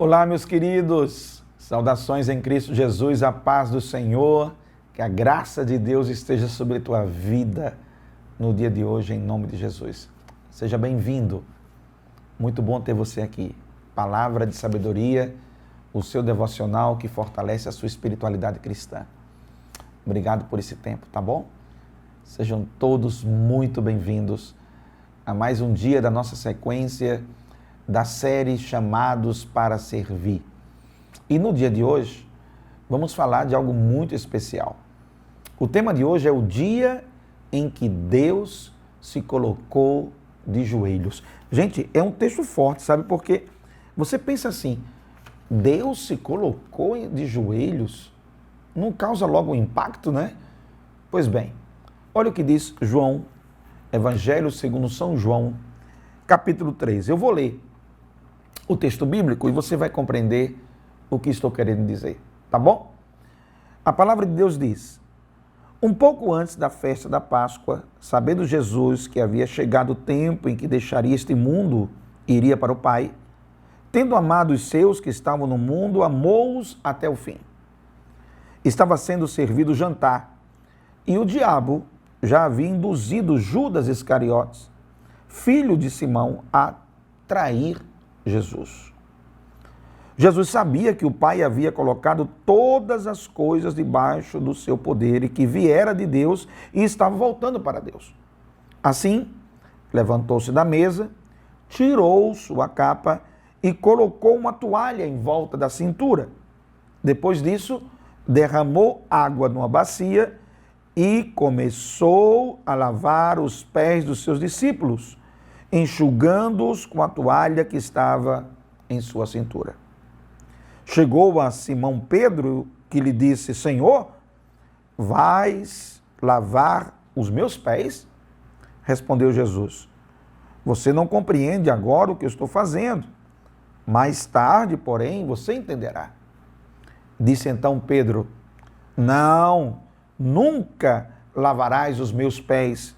Olá, meus queridos, saudações em Cristo Jesus, a paz do Senhor, que a graça de Deus esteja sobre a tua vida no dia de hoje, em nome de Jesus. Seja bem-vindo, muito bom ter você aqui. Palavra de sabedoria, o seu devocional que fortalece a sua espiritualidade cristã. Obrigado por esse tempo, tá bom? Sejam todos muito bem-vindos a mais um dia da nossa sequência da série Chamados para Servir. E no dia de hoje, vamos falar de algo muito especial. O tema de hoje é o dia em que Deus se colocou de joelhos. Gente, é um texto forte, sabe? Porque você pensa assim, Deus se colocou de joelhos, não causa logo um impacto, né? Pois bem, olha o que diz João, Evangelho segundo São João, capítulo 3. Eu vou ler o texto bíblico e você vai compreender o que estou querendo dizer, tá bom? A palavra de Deus diz: um pouco antes da festa da Páscoa, sabendo Jesus que havia chegado o tempo em que deixaria este mundo e iria para o Pai, tendo amado os seus que estavam no mundo, amou-os até o fim. Estava sendo servido o jantar, e o diabo já havia induzido Judas Iscariotes, filho de Simão, a trair Jesus. Jesus sabia que o Pai havia colocado todas as coisas debaixo do seu poder e que viera de Deus e estava voltando para Deus. Assim, levantou-se da mesa, tirou sua capa e colocou uma toalha em volta da cintura. Depois disso, derramou água numa bacia e começou a lavar os pés dos seus discípulos, enxugando-os com a toalha que estava em sua cintura. Chegou a Simão Pedro, que lhe disse: Senhor, vais lavar os meus pés? Respondeu Jesus: você não compreende agora o que eu estou fazendo. Mais tarde, porém, você entenderá. Disse então Pedro: não, nunca lavarás os meus pés.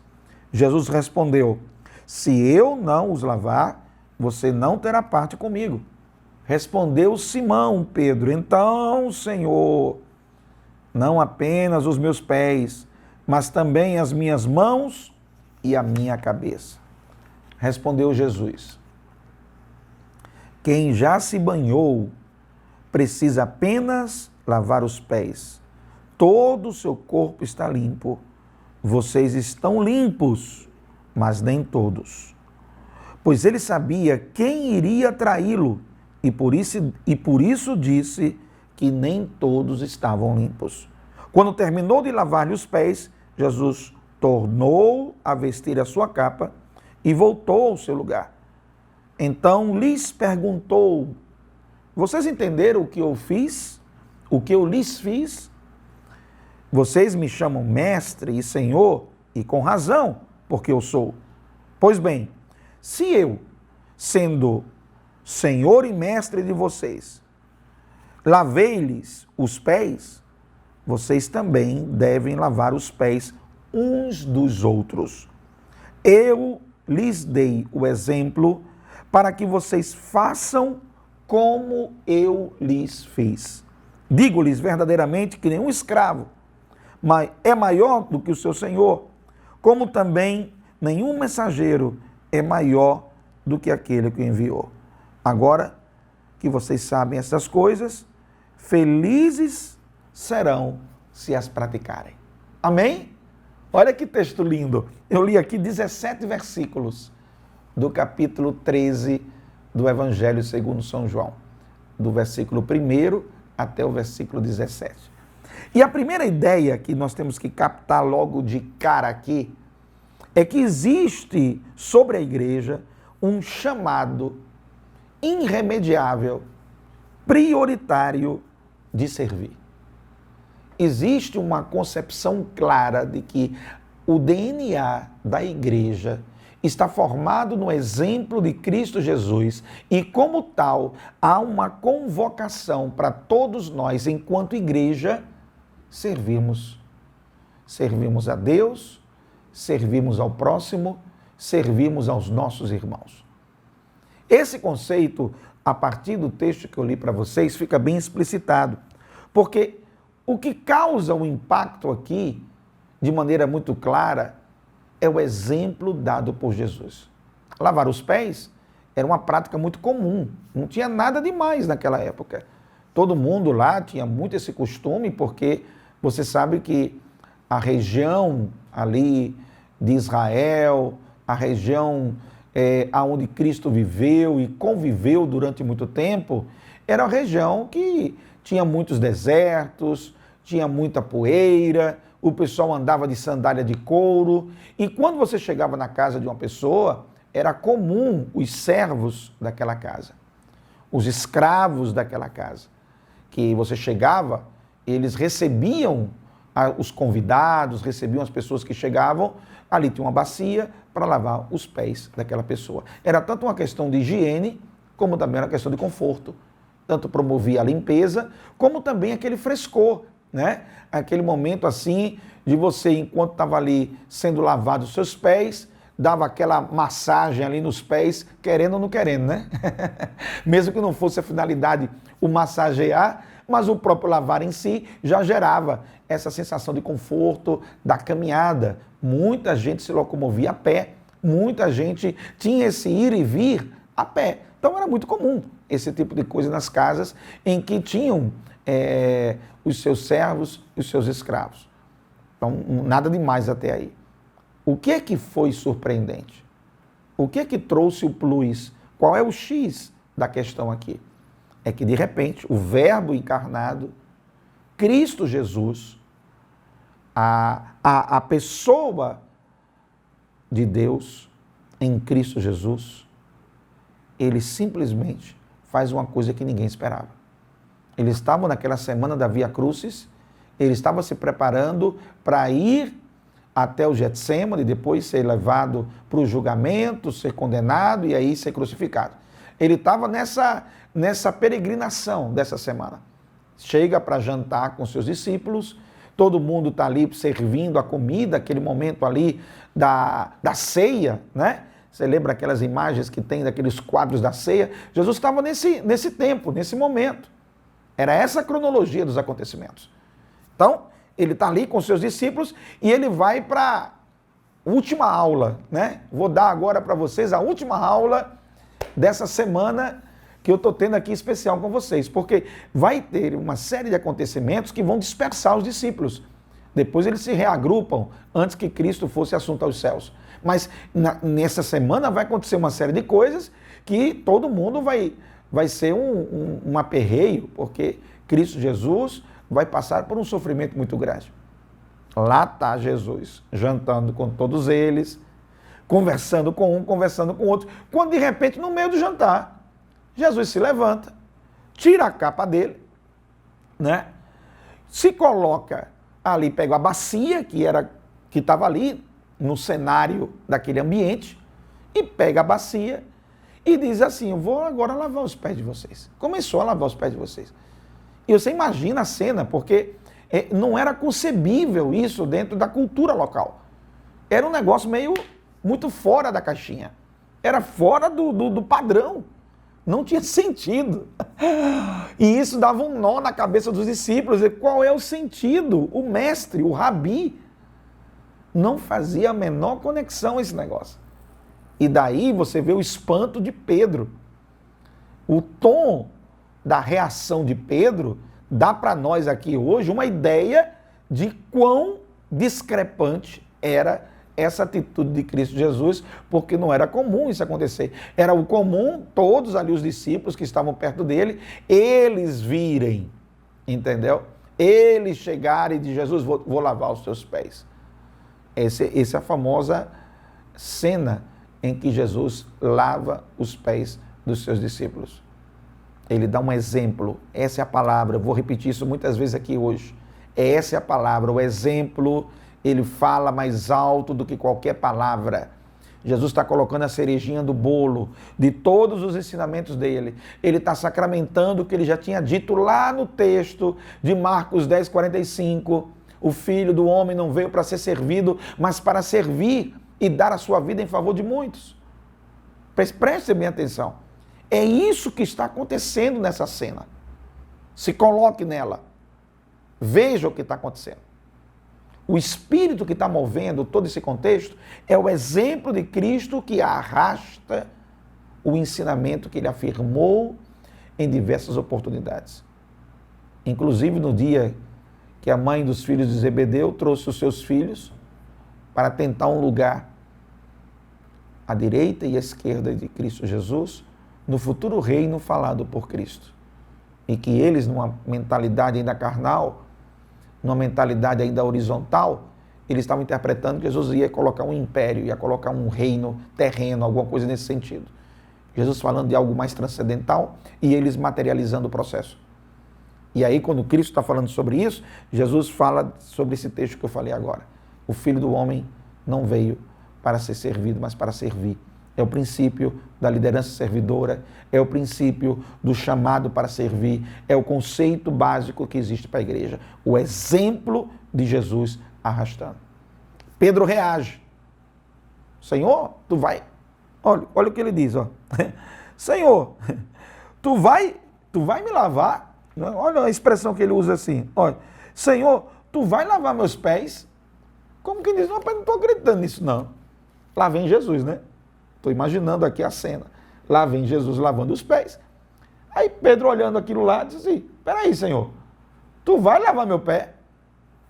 Jesus respondeu: se eu não os lavar, você não terá parte comigo. Respondeu Simão Pedro: então, Senhor, não apenas os meus pés, mas também as minhas mãos e a minha cabeça. Respondeu Jesus: quem já se banhou precisa apenas lavar os pés. Todo o seu corpo está limpo. Vocês estão limpos, mas nem todos. Pois ele sabia quem iria traí-lo e por isso disse que nem todos estavam limpos. Quando terminou de lavar-lhe os pés, Jesus tornou a vestir a sua capa e voltou ao seu lugar. Então lhes perguntou: vocês entenderam o que eu fiz? O que eu lhes fiz? Vocês me chamam mestre e senhor, e com razão, porque eu sou. Pois bem, se eu, sendo senhor e mestre de vocês, lavei-lhes os pés, vocês também devem lavar os pés uns dos outros. Eu lhes dei o exemplo para que vocês façam como eu lhes fiz. Digo-lhes verdadeiramente que nenhum escravo é maior do que o seu senhor, como também nenhum mensageiro é maior do que aquele que o enviou. Agora que vocês sabem essas coisas, felizes serão se as praticarem. Amém? Olha que texto lindo. Eu li aqui 17 versículos do capítulo 13 do Evangelho segundo São João, do versículo 1 até o versículo 17. E a primeira ideia que nós temos que captar logo de cara aqui é que existe sobre a igreja um chamado irremediável, prioritário de servir. Existe uma concepção clara de que o DNA da igreja está formado no exemplo de Cristo Jesus e, como tal, há uma convocação para todos nós, enquanto igreja, servirmos a Deus, servimos ao próximo, servimos aos nossos irmãos. Esse conceito, a partir do texto que eu li para vocês, fica bem explicitado. Porque o que causa um impacto aqui, de maneira muito clara, é o exemplo dado por Jesus. Lavar os pés era uma prática muito comum, não tinha nada demais naquela época. Todo mundo lá tinha muito esse costume, porque você sabe que a região ali de Israel, a região onde Cristo viveu e conviveu durante muito tempo, era uma região que tinha muitos desertos, tinha muita poeira, o pessoal andava de sandália de couro, e quando você chegava na casa de uma pessoa, era comum os servos daquela casa, os escravos daquela casa, que você chegava, eles recebiam os convidados, recebiam as pessoas que chegavam, ali tinha uma bacia para lavar os pés daquela pessoa. Era tanto uma questão de higiene, como também uma questão de conforto. Tanto promovia a limpeza, como também aquele frescor, né? Aquele momento assim, de você, enquanto estava ali sendo lavado os seus pés, dava aquela massagem ali nos pés, querendo ou não querendo, né? Mesmo que não fosse a finalidade o massagear, mas o próprio lavar em si já gerava essa sensação de conforto da caminhada. Muita gente se locomovia a pé, muita gente tinha esse ir e vir a pé. Então era muito comum esse tipo de coisa nas casas em que tinham os seus servos e os seus escravos. Então nada demais até aí. O que é que foi surpreendente? O que é que trouxe o plus? Qual é o X da questão aqui? É que, de repente, o Verbo encarnado, Cristo Jesus, a pessoa de Deus em Cristo Jesus, ele simplesmente faz uma coisa que ninguém esperava. Eles estavam naquela semana da Via Crucis, ele estava se preparando para ir até o Getsêmani, depois ser levado para o julgamento, ser condenado e aí ser crucificado. Ele estava nessa peregrinação dessa semana. Chega para jantar com seus discípulos, todo mundo está ali servindo a comida, aquele momento ali da ceia, né? Você lembra aquelas imagens que tem daqueles quadros da ceia? Jesus estava nesse tempo, nesse momento. Era essa a cronologia dos acontecimentos. Então, ele está ali com seus discípulos e ele vai para a última aula, né? Vou dar agora para vocês a última aula dessa semana que eu estou tendo aqui especial com vocês, porque vai ter uma série de acontecimentos que vão dispersar os discípulos. Depois eles se reagrupam antes que Cristo fosse assunto aos céus. Mas nessa semana vai acontecer uma série de coisas que todo mundo vai ser um aperreio, porque Cristo Jesus vai passar por um sofrimento muito grande. Lá está Jesus, jantando com todos eles, conversando com um, conversando com outro, quando de repente, no meio do jantar, Jesus se levanta, tira a capa dele, né? Se coloca ali, pega a bacia que estava ali no cenário daquele ambiente, e pega a bacia e diz assim: eu vou agora lavar os pés de vocês. Começou a lavar os pés de vocês. E você imagina a cena, porque não era concebível isso dentro da cultura local. Era um negócio muito fora da caixinha. Era fora do padrão. Não tinha sentido. E isso dava um nó na cabeça dos discípulos. Qual é o sentido? O mestre, o rabi, não fazia a menor conexão a esse negócio. E daí você vê o espanto de Pedro. O tom da reação de Pedro dá para nós aqui hoje uma ideia de quão discrepante era essa atitude de Cristo Jesus, porque não era comum isso acontecer. Era o comum, todos ali os discípulos que estavam perto dele, eles virem, entendeu? Eles chegarem de Jesus, vou lavar os teus pés. Essa é a famosa cena em que Jesus lava os pés dos seus discípulos. Ele dá um exemplo, essa é a palavra, eu vou repetir isso muitas vezes aqui hoje. Essa é a palavra, o exemplo, ele fala mais alto do que qualquer palavra. Jesus está colocando a cerejinha do bolo de todos os ensinamentos dele. Ele está sacramentando o que ele já tinha dito lá no texto de Marcos 10, 45. O Filho do Homem não veio para ser servido, mas para servir e dar a sua vida em favor de muitos. Preste bem atenção. É isso que está acontecendo nessa cena. Se coloque nela. Veja o que está acontecendo. O espírito que está movendo todo esse contexto é o exemplo de Cristo que arrasta o ensinamento que ele afirmou em diversas oportunidades. Inclusive no dia que a mãe dos filhos de Zebedeu trouxe os seus filhos para tentar um lugar à direita e à esquerda de Cristo Jesus, no futuro reino falado por Cristo. E que eles, numa mentalidade ainda carnal, numa mentalidade ainda horizontal, eles estavam interpretando que Jesus ia colocar um império, ia colocar um reino terreno, alguma coisa nesse sentido. Jesus falando de algo mais transcendental e eles materializando o processo. E aí, quando Cristo está falando sobre isso, Jesus fala sobre esse texto que eu falei agora. O Filho do Homem não veio para ser servido, mas para servir. É o princípio da liderança servidora, é o princípio do chamado para servir, é o conceito básico que existe para a igreja. O exemplo de Jesus arrastando. Pedro reage. Senhor, tu vai... Olha o que ele diz, ó. Senhor, tu vai me lavar? Olha a expressão que ele usa assim. Olha, Senhor, tu vai lavar meus pés? Como que diz? Não estou acreditando nisso, não. Lá vem Jesus, né? Estou imaginando aqui a cena. Lá vem Jesus lavando os pés. Aí Pedro, olhando aquilo lá, diz assim, peraí, Senhor, tu vai lavar meu pé?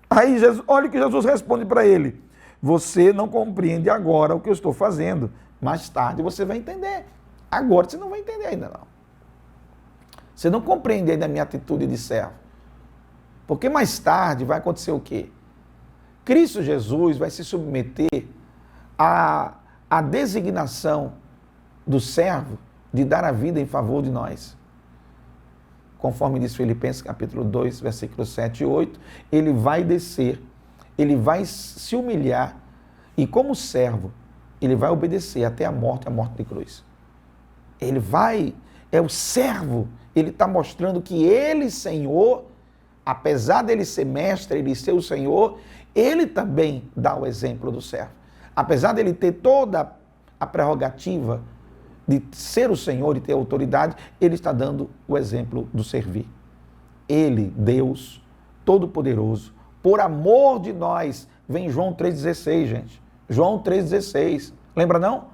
Aí Jesus, olha o que Jesus responde para ele. Você não compreende agora o que eu estou fazendo. Mais tarde você vai entender. Agora você não vai entender ainda não. Você não compreende ainda a minha atitude de servo. Porque mais tarde vai acontecer o quê? Cristo Jesus vai se submeter à designação do servo de dar a vida em favor de nós. Conforme diz Filipenses capítulo 2, versículos 7 e 8, ele vai descer, ele vai se humilhar e como servo, ele vai obedecer até a morte de cruz. Ele vai, é o servo, ele está mostrando que ele, Senhor, apesar dele ser mestre, ele ser o Senhor, ele também dá o exemplo do servo. Apesar dele ter toda a prerrogativa de ser o Senhor e ter autoridade, ele está dando o exemplo do servir. Ele, Deus, Todo-Poderoso, por amor de nós, vem João 3,16, gente. João 3,16. Lembra não?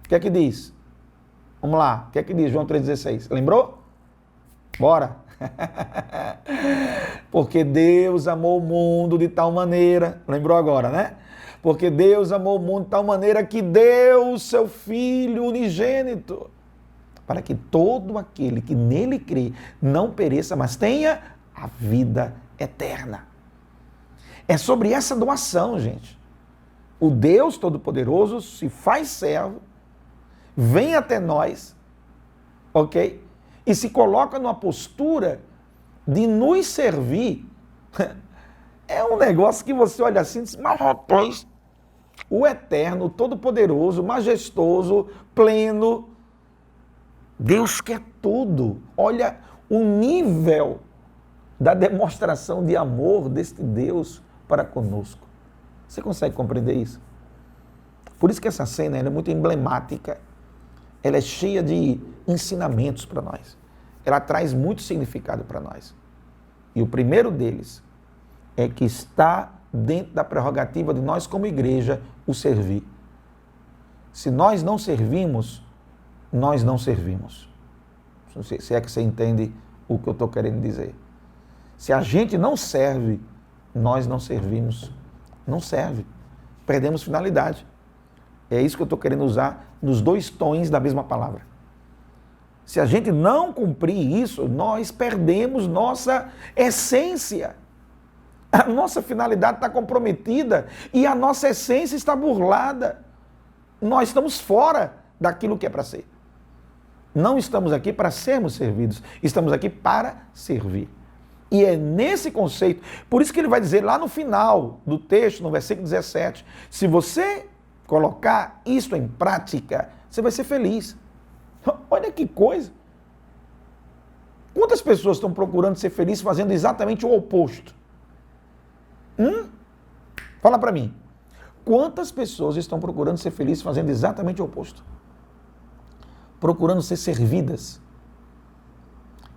O que é que diz? Vamos lá. O que é que diz João 3,16? Lembrou? Bora. Porque Deus amou o mundo de tal maneira. Lembrou agora, né? Porque Deus amou o mundo de tal maneira que deu o seu Filho unigênito, para que todo aquele que nele crê não pereça, mas tenha a vida eterna. É sobre essa doação, gente. O Deus Todo-Poderoso se faz servo, vem até nós, ok? E se coloca numa postura de nos servir. É um negócio que você olha assim e diz, mas rapaz, o eterno, todo-poderoso, majestoso, pleno, Deus quer tudo. Olha o nível da demonstração de amor deste Deus para conosco. Você consegue compreender isso? Por isso que essa cena é muito emblemática. Ela é cheia de ensinamentos para nós. Ela traz muito significado para nós. E o primeiro deles é que está dentro da prerrogativa de nós como igreja o servir. Se nós não servimos, nós não servimos. Se é que você entende o que eu estou querendo dizer. Se a gente não serve, nós não servimos. Não serve. Perdemos finalidade. É isso que eu estou querendo usar nos dois tons da mesma palavra. Se a gente não cumprir isso, nós perdemos nossa essência. A nossa finalidade está comprometida e a nossa essência está burlada. Nós estamos fora daquilo que é para ser. Não estamos aqui para sermos servidos, estamos aqui para servir. E é nesse conceito, por isso que ele vai dizer lá no final do texto, no versículo 17, se você colocar isso em prática, você vai ser feliz. Olha que coisa. Quantas pessoas estão procurando ser felizes fazendo exatamente o oposto? Fala para mim. Quantas pessoas estão procurando ser felizes fazendo exatamente o oposto? procurando ser servidas,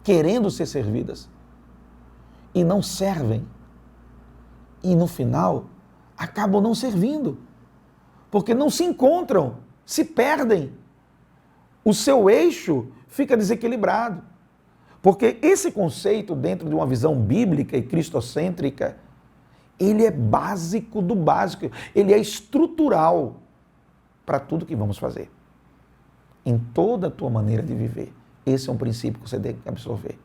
querendo ser servidas, e não servem. E no final, acabam não servindo, porque não se encontram, se perdem. O seu eixo fica desequilibrado. Porque esse conceito, dentro de uma visão bíblica e cristocêntrica, ele é básico do básico, ele é estrutural para tudo que vamos fazer. Em toda a tua maneira de viver. Esse é um princípio que você tem que absorver.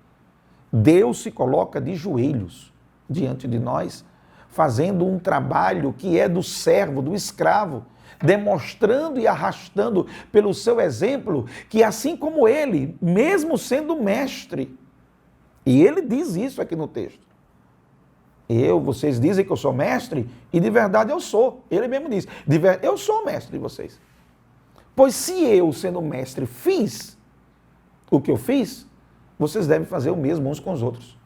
Deus se coloca de joelhos diante de nós, fazendo um trabalho que é do servo, do escravo, demonstrando e arrastando pelo seu exemplo que assim como ele, mesmo sendo mestre, e ele diz isso aqui no texto, vocês dizem que eu sou mestre, e de verdade eu sou. Ele mesmo diz, eu sou mestre de vocês. Pois se eu, sendo mestre, fiz o que eu fiz, vocês devem fazer o mesmo uns com os outros.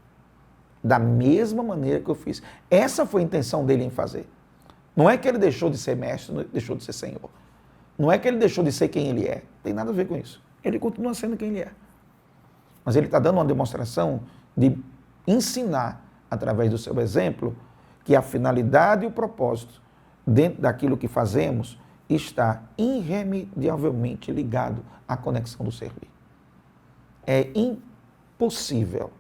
Da mesma maneira que eu fiz. Essa foi a intenção dele em fazer. Não é que ele deixou de ser mestre, não deixou de ser Senhor. Não é que ele deixou de ser quem ele é. Tem nada a ver com isso. Ele continua sendo quem ele é. Mas ele está dando uma demonstração de ensinar, através do seu exemplo, que a finalidade e o propósito dentro daquilo que fazemos está irremediavelmente ligado à conexão do servir. É impossível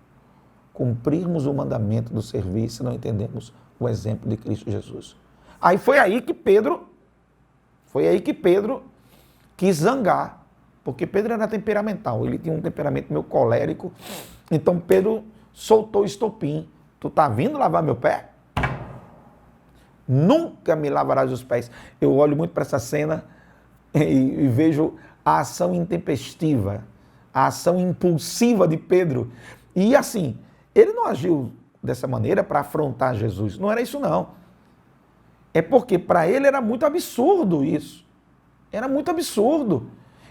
cumprirmos o mandamento do servir se não entendemos o exemplo de Cristo Jesus. Aí foi aí que Pedro quis zangar, porque Pedro era temperamental, ele tinha um temperamento meio colérico, então Pedro soltou o estopim. Tu tá vindo lavar meu pé? Nunca me lavarás os pés. Eu olho muito para essa cena e vejo a ação intempestiva, a ação impulsiva de Pedro. E assim, ele não agiu dessa maneira para afrontar Jesus. Não era isso, não. É porque para ele era muito absurdo isso. Era muito absurdo.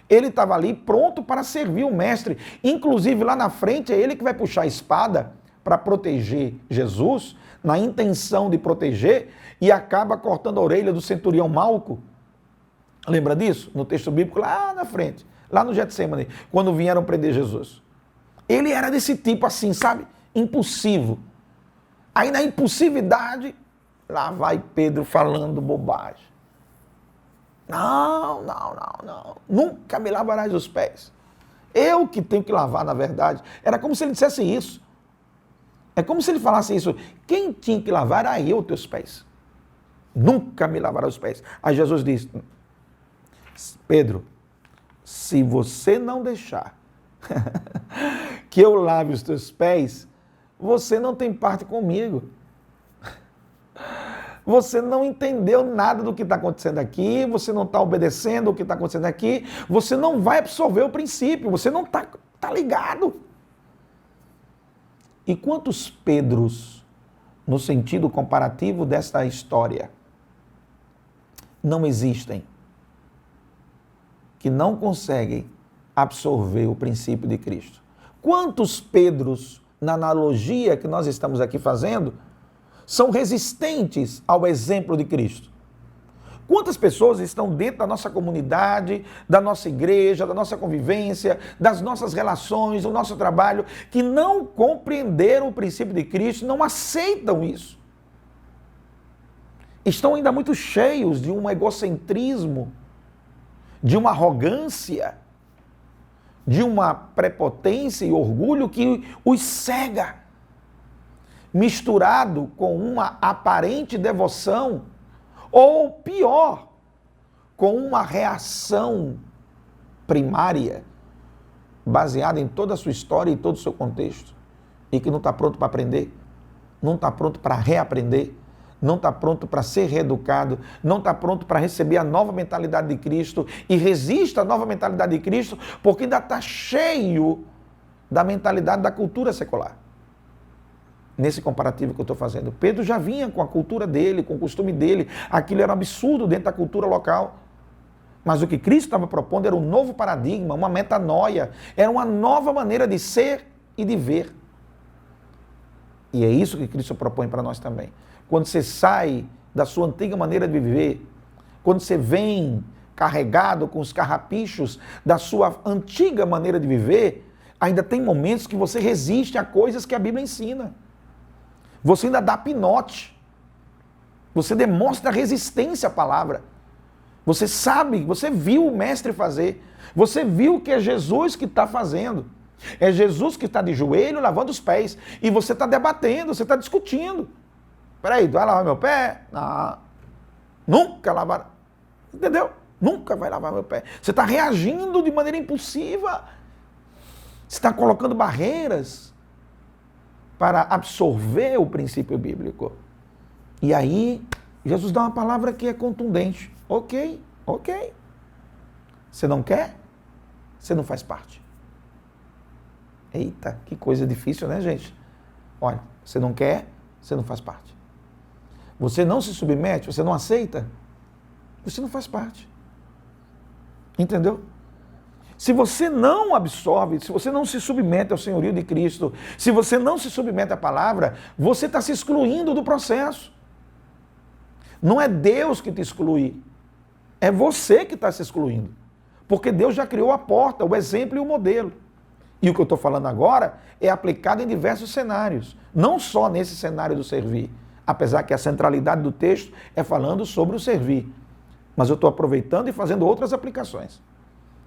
Ele estava ali pronto para servir o mestre. Inclusive, lá na frente, é ele que vai puxar a espada para proteger Jesus, na intenção de proteger, e acaba cortando a orelha do centurião Malco. Lembra disso? No texto bíblico, lá na frente, lá no Getsêmani, quando vieram prender Jesus. Ele era desse tipo assim, sabe? Impulsivo. Aí na impulsividade, lá vai Pedro falando bobagem. Não. Nunca me lavarás os pés. Eu que tenho que lavar, na verdade. Era como se ele dissesse isso. É como se ele falasse isso. Quem tinha que lavar era eu, teus pés. Nunca me lavarás os pés. Aí Jesus diz, Pedro, se você não deixar que eu lave os teus pés, você não tem parte comigo. Você não entendeu nada do que está acontecendo aqui, você não está obedecendo o que está acontecendo aqui, você não vai absorver o princípio, você não está ligado. E quantos Pedros, no sentido comparativo desta história, não existem, que não conseguem absorver o princípio de Cristo? Quantos Pedros, na analogia que nós estamos aqui fazendo, são resistentes ao exemplo de Cristo? Quantas pessoas estão dentro da nossa comunidade, da nossa igreja, da nossa convivência, das nossas relações, do nosso trabalho, que não compreenderam o princípio de Cristo, não aceitam isso? Estão ainda muito cheios de um egocentrismo, de uma arrogância, de uma prepotência e orgulho que os cega, misturado com uma aparente devoção, ou pior, com uma reação primária, baseada em toda a sua história e todo o seu contexto, e que não está pronto para aprender, não está pronto para reaprender, não está pronto para ser reeducado, não está pronto para receber a nova mentalidade de Cristo, e resiste à nova mentalidade de Cristo, porque ainda está cheio da mentalidade da cultura secular. Nesse comparativo que eu estou fazendo, Pedro já vinha com a cultura dele, com o costume dele, aquilo era um absurdo dentro da cultura local. Mas o que Cristo estava propondo era um novo paradigma, uma metanoia, era uma nova maneira de ser e de ver. E é isso que Cristo propõe para nós também. Quando você sai da sua antiga maneira de viver, quando você vem carregado com os carrapichos da sua antiga maneira de viver, ainda tem momentos que você resiste a coisas que a Bíblia ensina. Você ainda dá pinote. Você demonstra resistência à palavra. Você sabe, você viu o mestre fazer. Você viu que é Jesus que está fazendo. É Jesus que está de joelho lavando os pés. E você está debatendo, você está discutindo. Peraí, tu vai lavar meu pé? Não. Nunca lavar. Entendeu? Nunca vai lavar meu pé. Você está reagindo de maneira impulsiva. Você está colocando barreiras para absorver o princípio bíblico. E aí, Jesus dá uma palavra que é contundente. Ok. Você não quer? Você não faz parte. Eita, que coisa difícil, né, gente? Olha, você não quer, você não faz parte. Você não se submete, você não aceita, você não faz parte. Entendeu? Se você não absorve, se você não se submete ao senhorio de Cristo, se você não se submete à palavra, você está se excluindo do processo. Não é Deus que te exclui, é você que está se excluindo. Porque Deus já criou a porta, o exemplo e o modelo. E o que eu estou falando agora é aplicado em diversos cenários, não só nesse cenário do servir, apesar que a centralidade do texto é falando sobre o servir. Mas eu estou aproveitando e fazendo outras aplicações.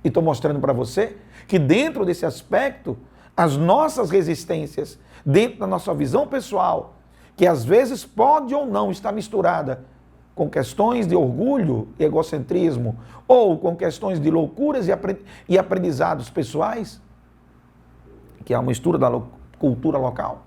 E estou mostrando para você que dentro desse aspecto, as nossas resistências, dentro da nossa visão pessoal, que às vezes pode ou não estar misturada com questões de orgulho e egocentrismo, ou com questões de loucuras e aprendizados pessoais, que é uma mistura da cultura local,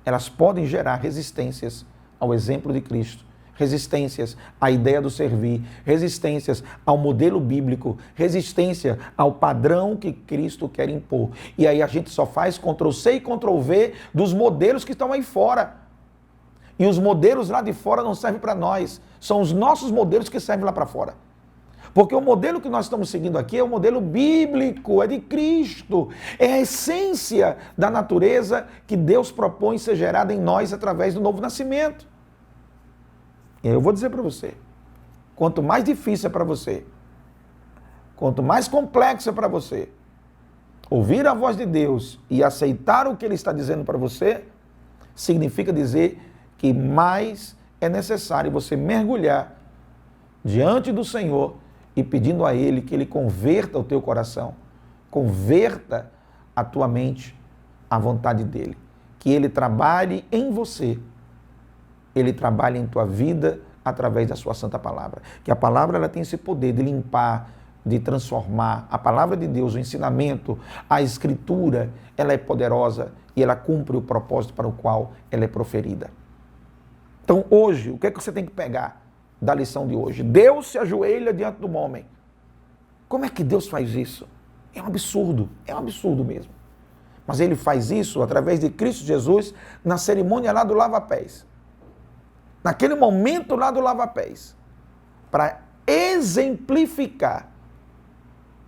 elas podem gerar resistências ao exemplo de Cristo, resistências à ideia do servir, resistências ao modelo bíblico, resistência ao padrão que Cristo quer impor. E aí a gente só faz Ctrl+C e Ctrl+V dos modelos que estão aí fora. E os modelos lá de fora não servem para nós, são os nossos modelos que servem lá para fora. Porque o modelo que nós estamos seguindo aqui é o modelo bíblico, é de Cristo. É a essência da natureza que Deus propõe ser gerada em nós através do novo nascimento. E eu vou dizer para você, quanto mais difícil é para você, quanto mais complexo é para você, ouvir a voz de Deus e aceitar o que Ele está dizendo para você, significa dizer que mais é necessário você mergulhar diante do Senhor e pedindo a Ele que Ele converta o teu coração, converta a tua mente à vontade dEle, que Ele trabalhe em você, Ele trabalhe em tua vida através da sua santa palavra, que a palavra ela tem esse poder de limpar, de transformar. A palavra de Deus, o ensinamento, a escritura, ela é poderosa e ela cumpre o propósito para o qual ela é proferida. Então hoje, o que é que você tem que pegar da lição de hoje? Deus se ajoelha diante do homem. Como é que Deus faz isso? É um absurdo mesmo. Mas Ele faz isso através de Cristo Jesus na cerimônia lá do lava-pés. Naquele momento lá do lava-pés. Para exemplificar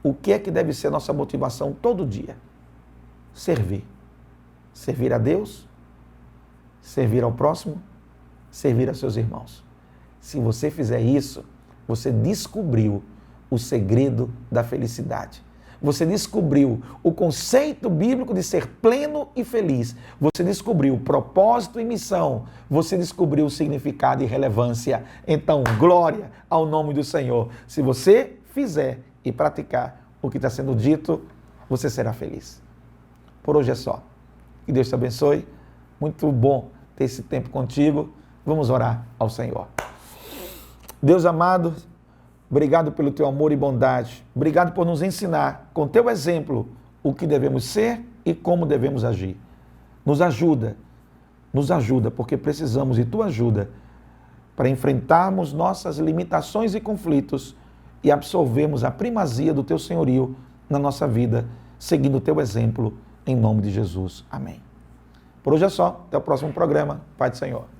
o que é que deve ser nossa motivação todo dia. Servir. Servir a Deus, servir ao próximo, servir a seus irmãos. Se você fizer isso, você descobriu o segredo da felicidade. Você descobriu o conceito bíblico de ser pleno e feliz. Você descobriu propósito e missão. Você descobriu o significado e relevância. Então, glória ao nome do Senhor. Se você fizer e praticar o que está sendo dito, você será feliz. Por hoje é só. Que Deus te abençoe. Muito bom ter esse tempo contigo. Vamos orar ao Senhor. Deus amado, obrigado pelo teu amor e bondade. Obrigado por nos ensinar, com teu exemplo, o que devemos ser e como devemos agir. Nos ajuda, porque precisamos de tua ajuda para enfrentarmos nossas limitações e conflitos e absorvermos a primazia do teu senhorio na nossa vida, seguindo o teu exemplo, em nome de Jesus. Amém. Por hoje é só. Até o próximo programa. Pai do Senhor.